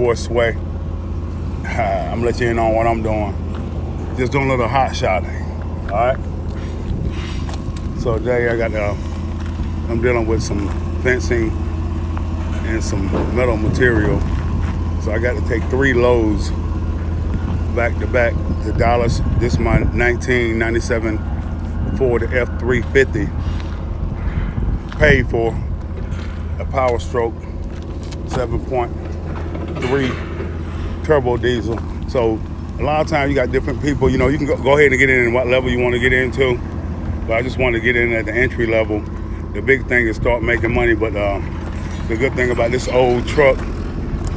boy Sway. I'm gonna let you in on what I'm doing. Just doing a little hot shotting. All right. So today I'm dealing with some fencing and some metal material. So I got to take 3 loads back to back to Dallas. This is my 1997 Ford F350. Paid for a Power Stroke 7.3 turbo diesel. So a lot of times you got different people. You know, you can go ahead and get in what level you want to get into. But I just want to get in at the entry level. The big thing is start making money. But the good thing about this old truck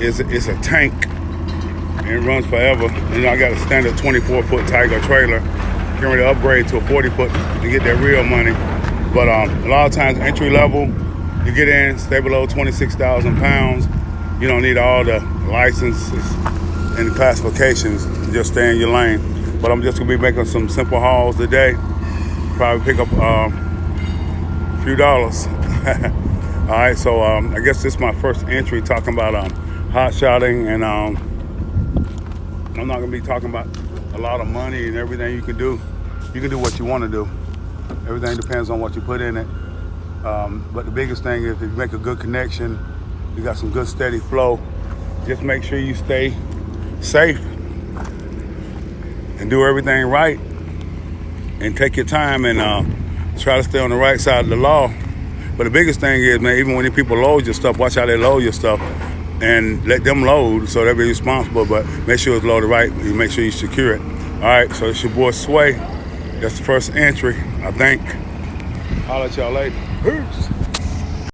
is it's a tank and it runs forever. You know, I got a standard 24-foot Tiger trailer. Getting ready to upgrade to a 40-foot to get that real money. But a lot of times entry level, you get in, stay below 26,000 pounds. You don't need all the licenses and the classifications. Just stay in your lane. But I'm just gonna be making some simple hauls today. Probably pick up a few dollars. All right, so I guess this is my first entry talking about hot shotting, and I'm not gonna be talking about a lot of money and everything you can do. You can do what you want to do. Everything depends on what you put in it. But the biggest thing is if you make a good connection, you got some good steady flow, just make sure you stay safe and do everything right and take your time and try to stay on the right side of the law. But the biggest thing is, man, even when people load your stuff, watch how they load your stuff and let them load so they'll be responsible, but make sure it's loaded right. You make sure you secure it. All right, so it's your boy Sway. That's the first entry, I think. Holler at y'all later. Peace.